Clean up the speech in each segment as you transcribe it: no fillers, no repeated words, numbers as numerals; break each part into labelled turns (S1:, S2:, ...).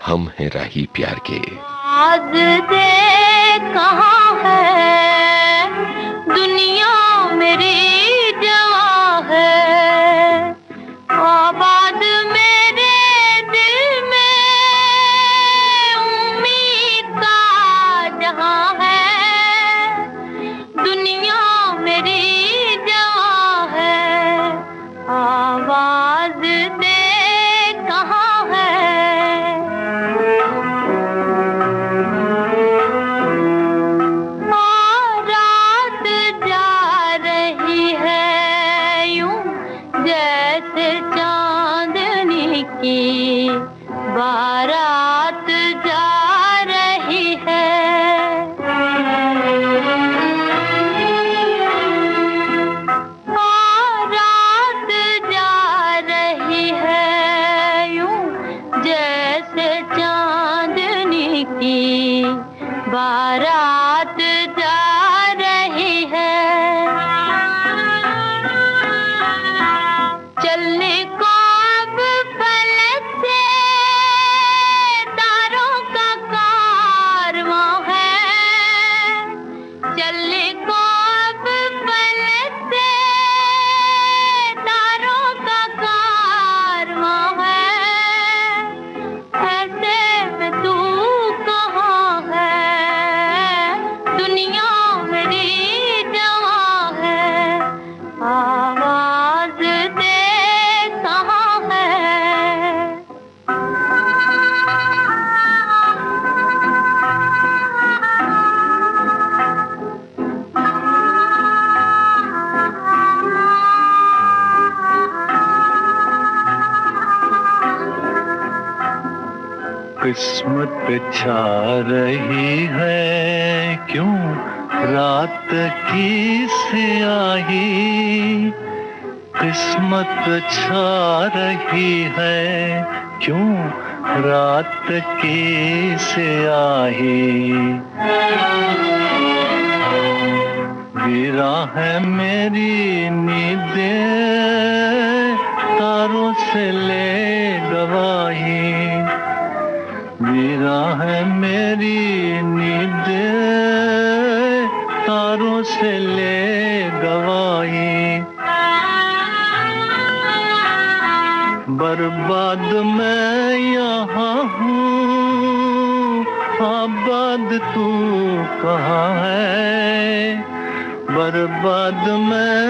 S1: हम हैं राही प्यार के।
S2: आज दे कहाँ है दुनिया मेरी जवां है, आबाद मेरे दिल में उम्मीद का जहां है, दुनिया मेरी जवां है, आवाज दे कहाँ है। रात जा रही है यूं जैसे चांदनी की बारात जा रही है। रात जा रही है यूं जैसे चांदनी की बारात जा रही है। चलने को अब फलक से तारों का कारवां है, चलने को अब फलक से तारों का कारवां है, ऐसे में तू कहाँ है, दुनिया मेरी जवां है, आवाज दे कहाँ है।
S3: किस्मत छा रही है क्यों रात की स्याही, किस्मत छा रही है क्यों रात की स्याही। गिरा है मेरी नींदें तारों से ले गवाही, गिरा है मेरी नींदें तारों से ले गवाही। बर्बाद मैं यहाँ हूँ, आबाद तू कहाँ है, बर्बाद मैं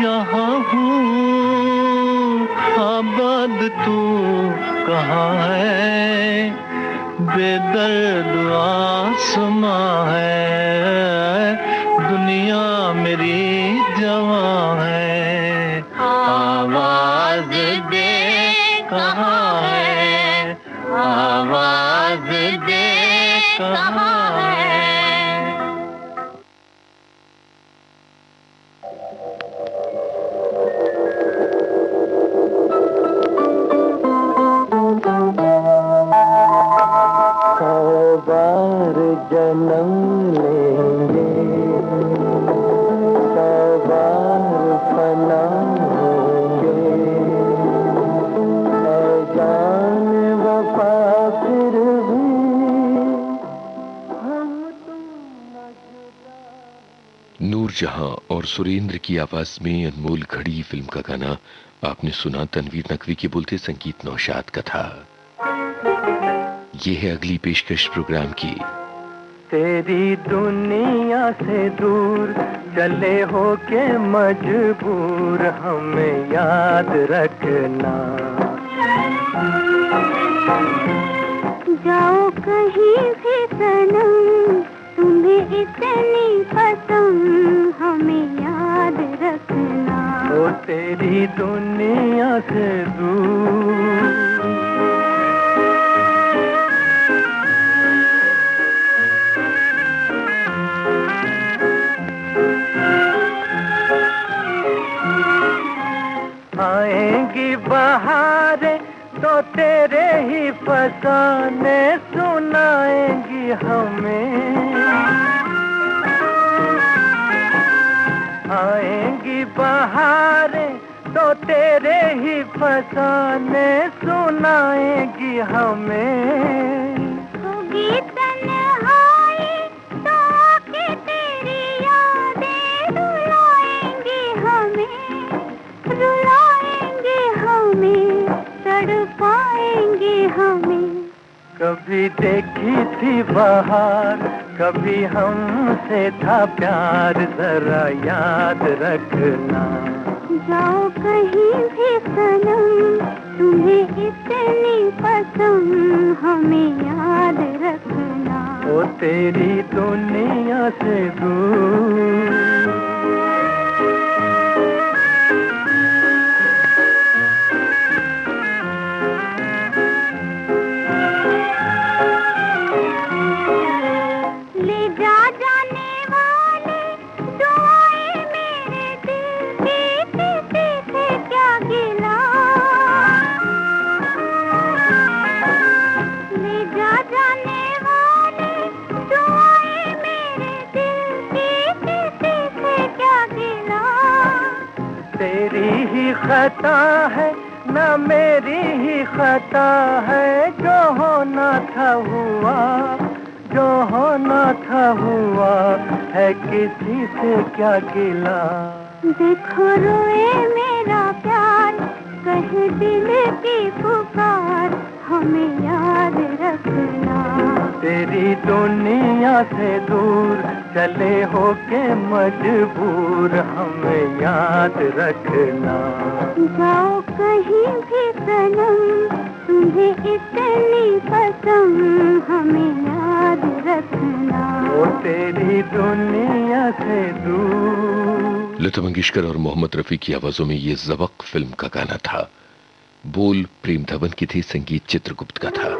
S3: यहाँ हूँ, आबाद तू कहाँ है। बेदर्द आसमां है, दुनिया मेरी जवां है, आवाज दे कहाँ है, आवाज दे कहाँ है। जन्म लेंगे सवार फना होंगे, जान वफा फिर भी हम
S1: नूरजहां और सुरेंद्र की आवाज में अनमोल घड़ी फिल्म का गाना आपने सुना। तनवीर नकवी के बोलते संगीत नौशाद का था। ये है अगली पेशकश प्रोग्राम की।
S3: तेरी दुनिया से दूर चले हो के मजबूर हमें याद रखना,
S2: जाओ कहीं भी सनम तुम्हें इतनी पसंद हमें याद रखना।
S3: ओ तेरी दुनिया से दूर आएंगी बहारें तो तेरे ही फसाने सुनाएंगी हमें, आएंगी बहारें तो तेरे ही फसाने सुनाएंगी हमें। कभी देखी थी बहार, कभी हमसे था प्यार, जरा याद रखना।
S2: जाओ कहीं भी सनम, तुम्हें इतनी पसंद हमें याद रखना।
S3: ओ तेरी दुनिया से दूर, तेरी ही खता है ना मेरी ही खता है, जो होना था हुआ, जो होना था हुआ, है किसी से क्या गिला।
S2: देखो रोए मेरा प्यार, कहे दिल की पुकार, हमें याद रखना।
S3: तेरी दुनिया से दूर चले होके मजबूर, हमें याद रखना।
S2: जाओ कहीं भी सनम, तुम्हें इतनी पसंद हमें याद रखना।
S3: वो तेरी दुनिया से दूर।
S1: लता मंगेशकर और मोहम्मद रफी की आवाजों में ये ज़बक़ फिल्म का गाना था। बोल प्रेम धवन की थी, संगीत चित्रगुप्त का था।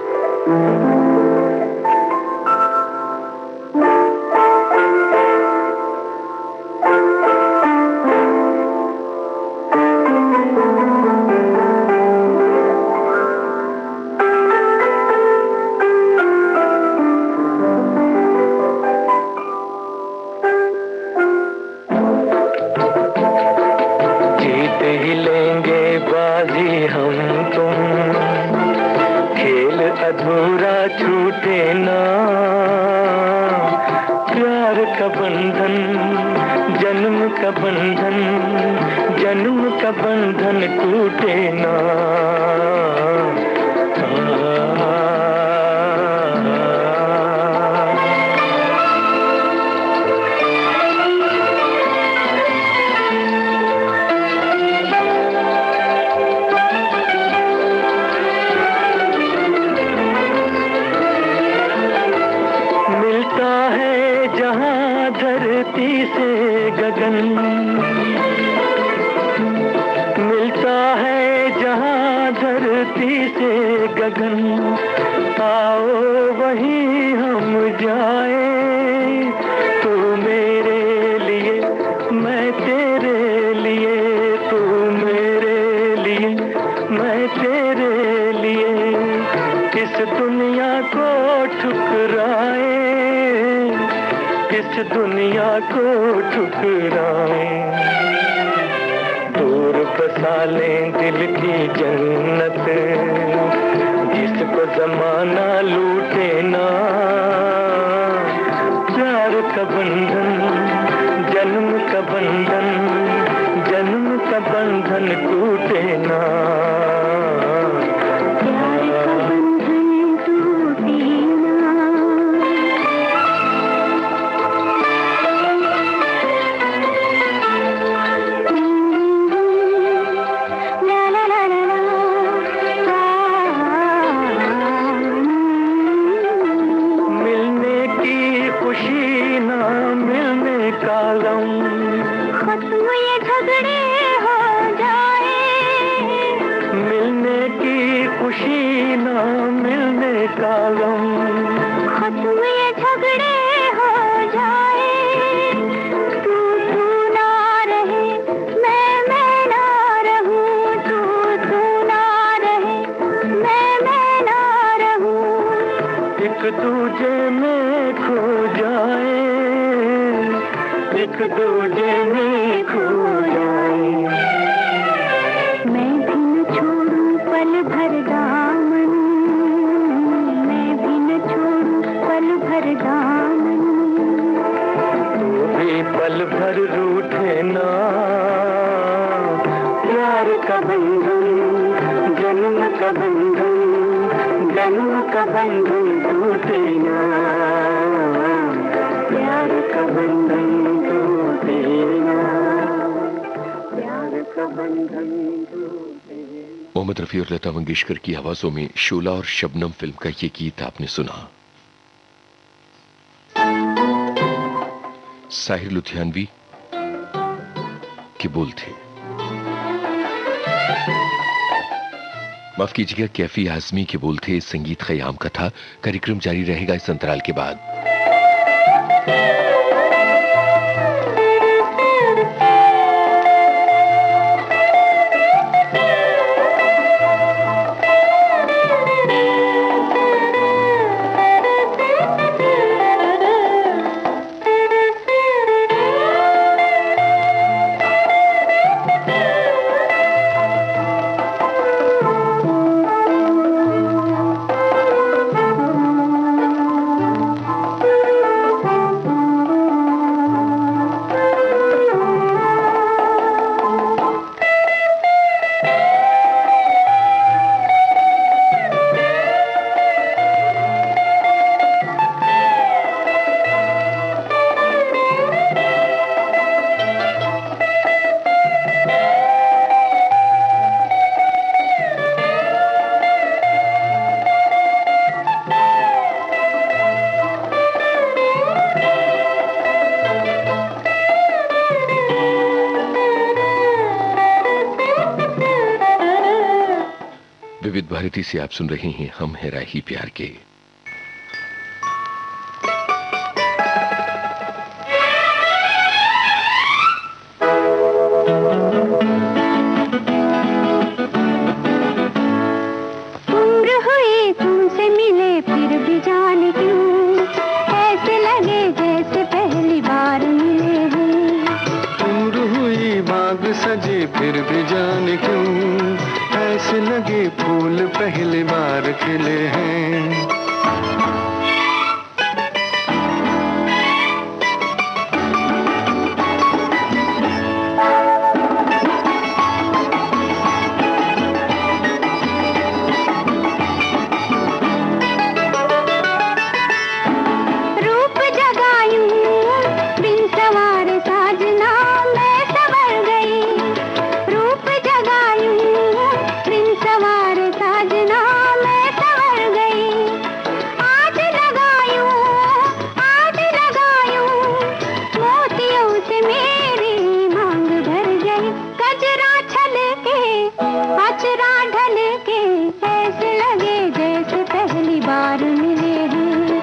S3: अधूरा छूटे ना, प्यार का बंधन, जन्म का बंधन, जन्म का बंधन टूटे ना। से गगन मिलता है जहाँ धरती से गगन, आओ वहीं हम जाए, तू मेरे लिए मैं तेरे लिए, तू मेरे लिए मैं तेरे लिए, इस दुनिया को ठुकराए, इस दुनिया को ठुकराए, दूर बसा लें दिल की जन्नत, जिसको जमाना लूटे ना, प्यार का बंधन, जन्म का बंधन, जन्म का बंधन टूटे ना। दूजे में खो जाए, एक दूजे में खो जाए,
S2: मैं भी न छोड़ूं पल भर दामन, मैं भी न छोड़ूं पल भर दामन,
S3: तू भी पल भर रूठे ना, प्यार का बंधन, जन्म का बंधन, जन्म का बंधन टूटे ना, प्यार का बंधन टूटे ना, प्यार का बंधन टूटे।
S1: मोहम्मद रफी और लता मंगेशकर की आवाजों में शोला और शबनम फिल्म का ये गीत आपने सुना। साहिर लुधियानवी के बोल थे। माफ कीजिएगा, कैफी आजमी के बोल थे। संगीत ख़याम का था। कार्यक्रम जारी रहेगा इस अंतराल के बाद। विविध भारती से आप सुन रहे हैं हम है राही प्यार के।
S2: उम्र हुई तुमसे मिले फिर भी जाने क्यों ऐसे लगे जैसे पहली बार मिले हैं।
S3: उम्र हुई बाग सजे फिर भी जाने क्यों ऐसे लगे फूल पहली बार खिले हैं।
S2: रूप जगायूं बिन सवार साजना मैं संवर गई। रूप जगायूं बिन सवार साजना मैं संवर गई। आज लगायूं मोतियों से मेरी मांग भर गई। गजरा छलके अचरा ढलके ऐसे लगे जैसे पहली बार मिले हैं।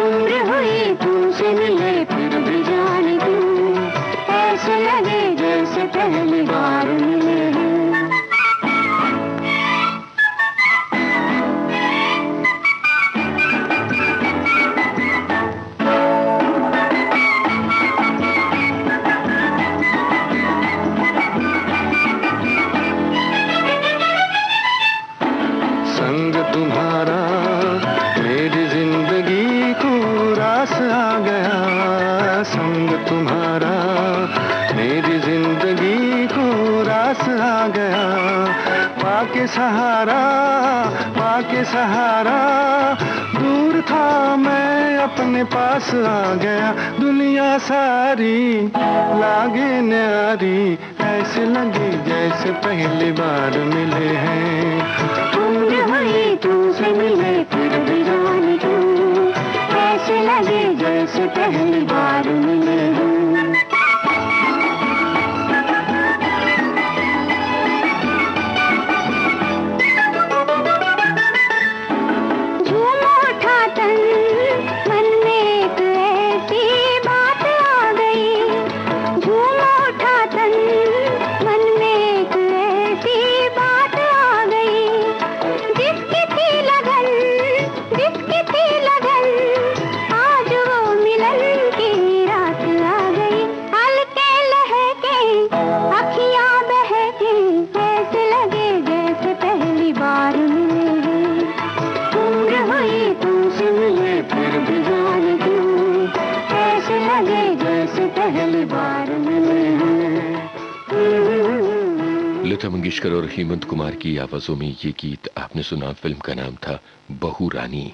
S2: उम्र हुई तुमसे मिले फिर भी जाने क्यों ऐसे लगे जैसे पहली बार मिले हैं।
S3: संग तुम्हारा मेरी जिंदगी को रास आ गया। संग तुम्हारा मेरी जिंदगी को रास आ गया। पाके सहारा दूर था मैं अपने पास आ गया। दुनिया सारी लागे न्यारी ऐसे लगे जैसे पहली बार मिले हैं।
S2: उम्र हुई तुमसे मिले फिर भी जाने क्यों ऐसे लगे जैसे पहली बार मिले हैं। झूम उठा तन मन में एक ऐसी बात आ गई। झूम उठा तन मन में एक ऐसी बात आ गई। जिसकी थी लगन आज वो मिलन की रात आ गई। हल्के लहके अखियां बहके ऐसे लगे जैसे पहली बार मिले हैं। उम्र हुई तुमसे मिले फिर भी जाने क्यों ऐसे लगे जैसे पहली बार मिले हैं।
S1: लता लता मंगेशकर और हेमंत कुमार की आवाजों में ये गीत आपने सुना। फिल्म का नाम था बहू रानी।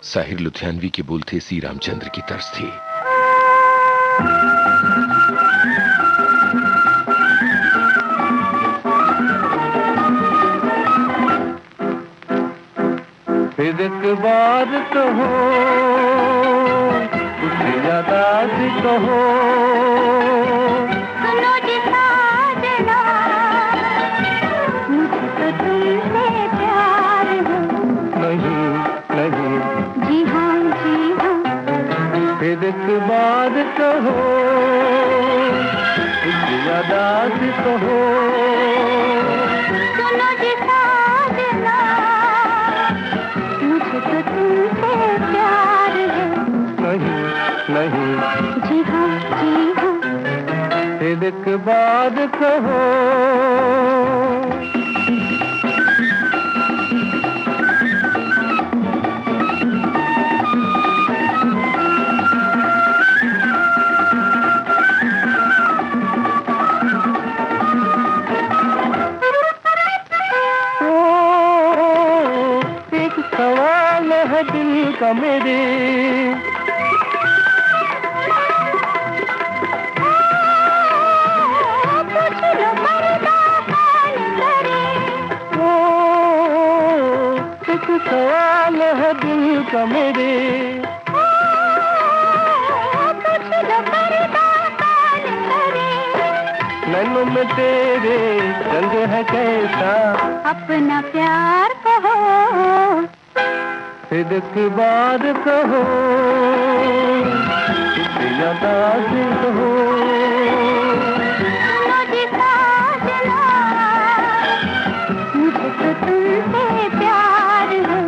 S1: साहिर लुधियानवी के बोल थे, सी रामचंद्र की तर्ज थी।
S3: फिर एक बार कहो, कुछ ज्यादा भी कहो,
S2: सुनो जी साजना, मुझे तो तुमसे प्यार है।
S3: नहीं नहीं,
S2: जी हाँ जी हाँ।
S3: फिर एक बार कहो, कुछ ज्यादा भी कहो,
S2: सुनो जी साजना, मुझे तो तुमसे प्यार है।
S3: नहीं नहीं,
S2: जी हाँ जी हाँ।
S3: फिर एक बार कहो। एक सवाल है दिल का मेरे, सवाल है दिल का मेरे, नैनों में तेरे रंग है कैसा,
S2: अपना प्यार कहो,
S3: फिर एक बार कहो, कुछ ज्यादा से कहो,
S2: सुनो जी साजना, मुझे तो तुमसे प्यार है।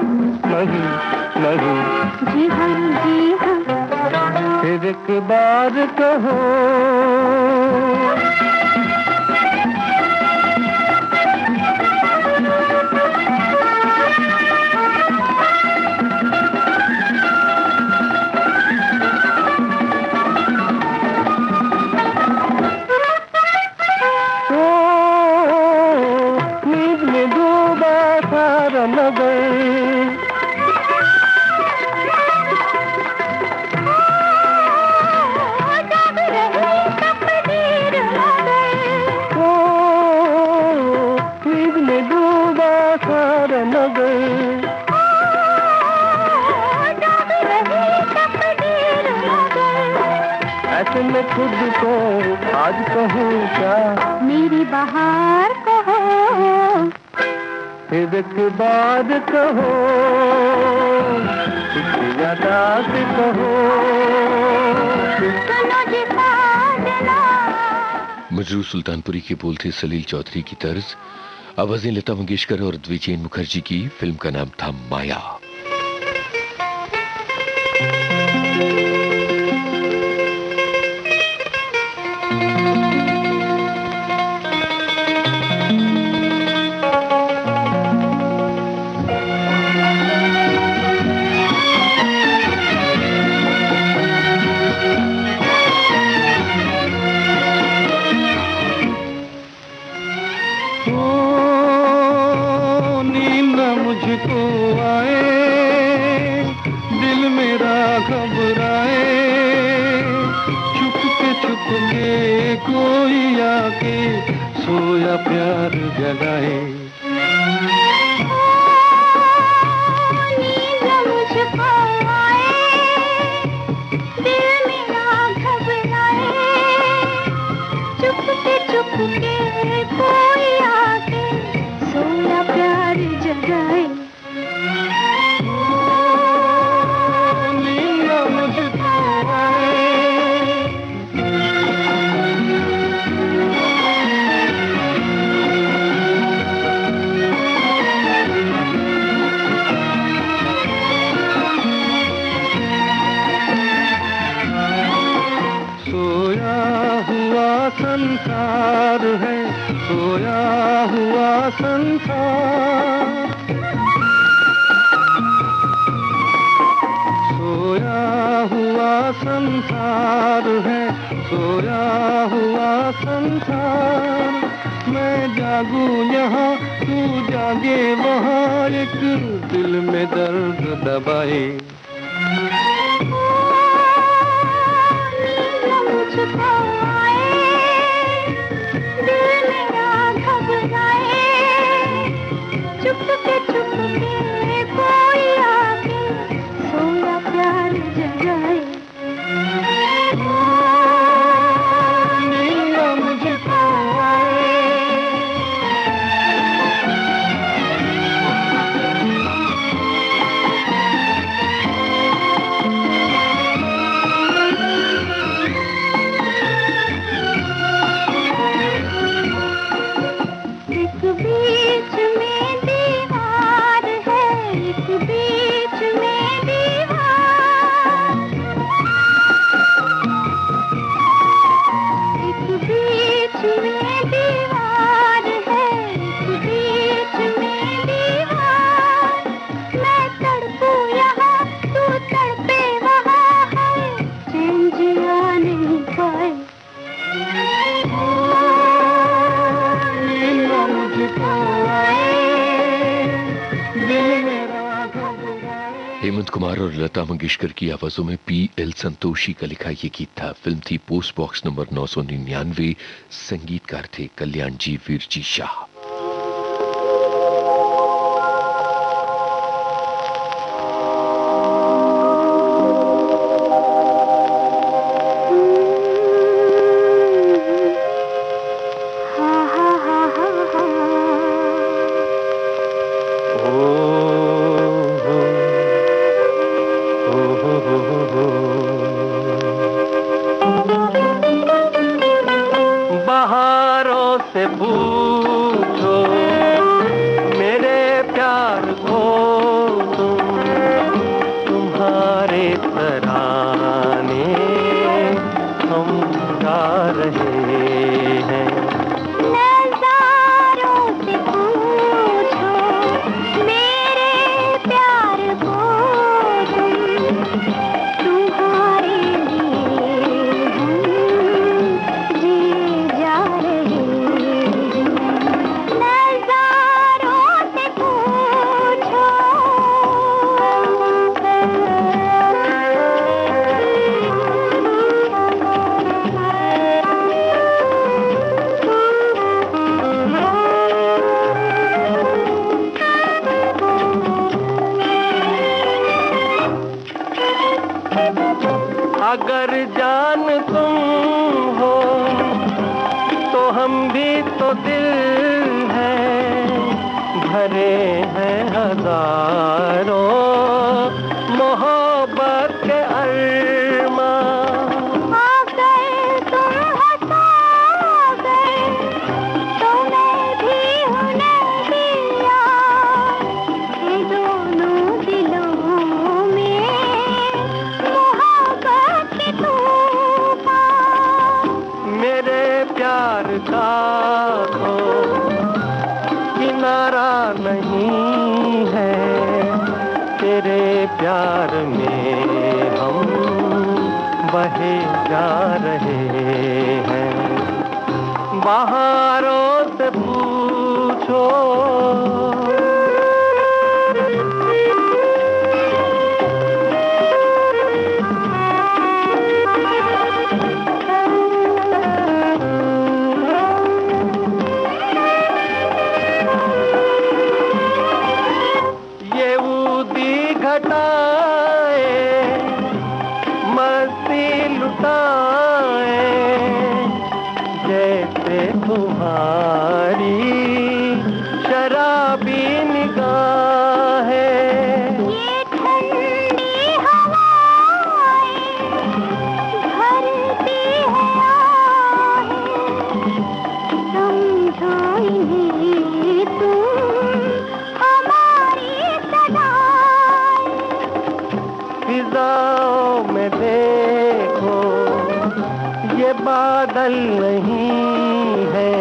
S3: नहीं नहीं,
S2: जी हाँ जी हाँ।
S3: फिर एक बार कहो। नींद में डूबा सारा नगर, नींद में डूबा सारा नगर, ऐसे में खुद को आज कहूँ क्या,
S2: मेरी बहार कहो,
S3: फिर एक बार कहो, कुछ ज्यादा से कहो,
S2: सुनो जी साजना।
S1: मजरू सुल्तानपुरी के बोल थे, सलील चौधरी की तर्ज, आवाजें लता मंगेशकर और द्विजेन मुखर्जी की। फिल्म का नाम था माया।
S3: नींद मुझको आए, दिल मेरा घबराए, छुप के कोई आके सोया प्यार जगाए।
S2: नींद मुझको आए, दिल मेरा घबराए, चुप के कोई आके सोया प्यार जगाए।
S3: नींद मुझको आए, सोया हुआ संसार है, सोया हुआ संसार, सोया हुआ संसार है, सोया हुआ संसार, मैं जागूं यहाँ तू जागे वहाँ, एक दिल में दर्द दबाए।
S2: मुझको आए, दिल मेरा घबराए, चुपके चुपके कोई आके सोया प्यार जगाए। मुझको आए, एक बीच में दीवार है, एक बीच में दीवार, एक बीच में दीवार है, एक बीच में दीवार। मैं तड़पूं यहाँ तू तड़पे वहाँ है, चैन जिया नहीं पाए।
S1: हेमंत कुमार और लता मंगेशकर की आवाजों में P.L. संतोषी का लिखा ये गीत था। फिल्म थी पोस्ट बॉक्स नंबर 999। संगीतकार थे कल्याण जी वीरजी शाह।
S3: बहारों से पूछो मेरे प्यार को तुम, तुम्हारे तराने हम गा रहे हैं।
S2: नज़ारों से पूछो मेरे प्यार को तुम, तुम्हारे लिए हम जिए जा रहे हैं। नज़ारों से पूछो,
S3: अगर जान तुम हो तो हम भी तो दिल हैं, भरे हैं हजारों मोहब्बत के अरमां।
S2: अगर तुम हंसा गए तो मैं भी हुनर दिया, ये दोनों दिलों में मोहब्बत के तूफान।
S3: मेरे प्यार का तो किनारा नहीं है, तेरे प्यार में हम बहे जा रहे हैं। बहारों से पूछो ये ऊदी घटाए मस्ती लुटाए, जैसे तुम्हारी शराबी निगाहें।
S2: ये ठंडी हवाएं भरती है आहें, समझो इन्हें तुम हमारी सदाएं।
S3: फिजाओं में देखो ये बादल नहीं है,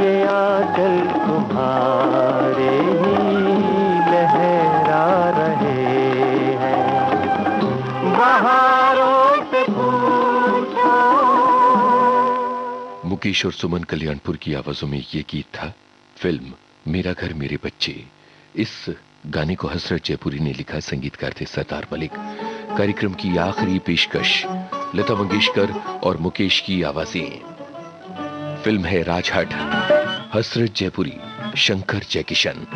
S3: ये आंचल तुम्हारे ही लहरा रहे हैं। बहारों से पूछो
S1: मुकेश और सुमन कल्याणपुर की आवाजों में ये गीत था फिल्म मेरा घर मेरे बच्चे। इस गाने को हसरत जयपुरी ने लिखा, संगीतकार थे सरदार मलिक। कार्यक्रम की आखिरी पेशकश लता मंगेशकर और मुकेश की आवाजें। फिल्म है राजहट, हसरत जयपुरी, शंकर जयकिशन।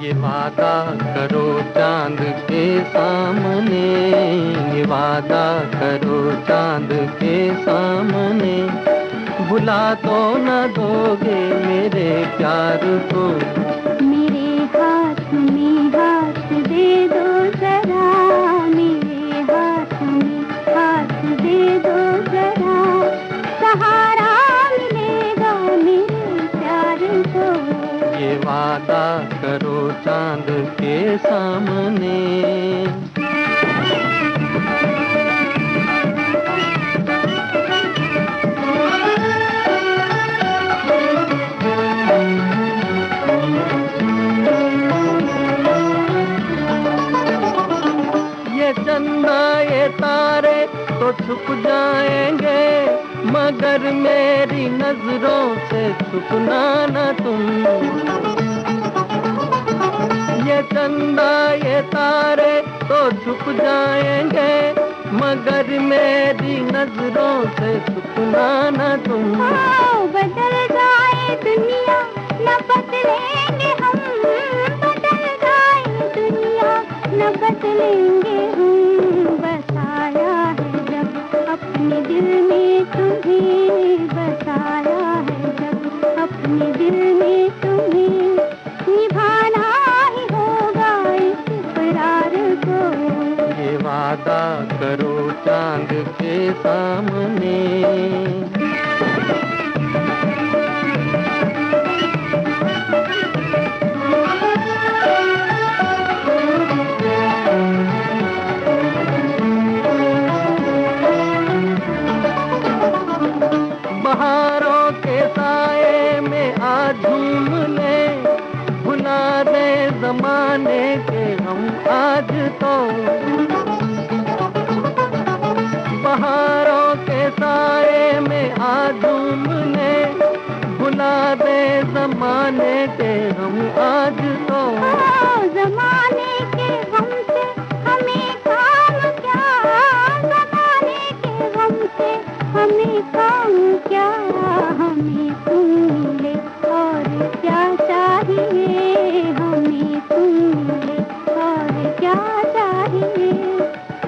S3: ये वादा करो चांद के सामने, ये वादा करो चांद के सामने, भुला तो न दोगे मेरे प्यार को।
S2: मेरे हाथ में हाथ दे दो जरा, मेरे हाथ में हाथ दे दो जरा, सहारा मिलेगा मेरे प्यार को।
S3: ये वादा करो चांद के सामने। ये चंदा ये तारे तो छुप जाएंगे, मगर मेरी नजरों से छुपना न तुम। ये चंदा ये तारे तो छुप जाएंगे, मगर मेरी नजरों से छुपना न तुम।
S2: बदल जाए दुनिया न बदलेंगे हम, बदल जाए दुनिया न बदलेंगे हम। बसाया है जब अपने दिल में तुम्हें, बसाया है जब अपने दिल में तुम्हें, निभाना ही होगा इस इकरार को।
S3: ये वादा करो चांद के सामने। बहारों के साए में आज झूम ले, भुला दे जमाने के हम आज तो। बहारों के साए में आज झूम ले, भुला दे जमाने के हम आज तो।
S2: जमाने के गम से हमें काम क्या, जमाने के गम से हमें काम क्या, हमें तुम मिले और क्या चाहिए, हमें तुम मिले और क्या चाहिए,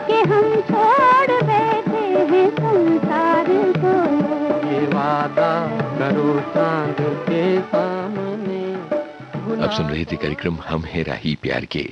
S2: कि हम छोड़ बैठे हैं संसार को।
S3: ये वादा करो चांद के सामने।
S1: आप सुन रहे थे कार्यक्रम हम हैं राही प्यार के।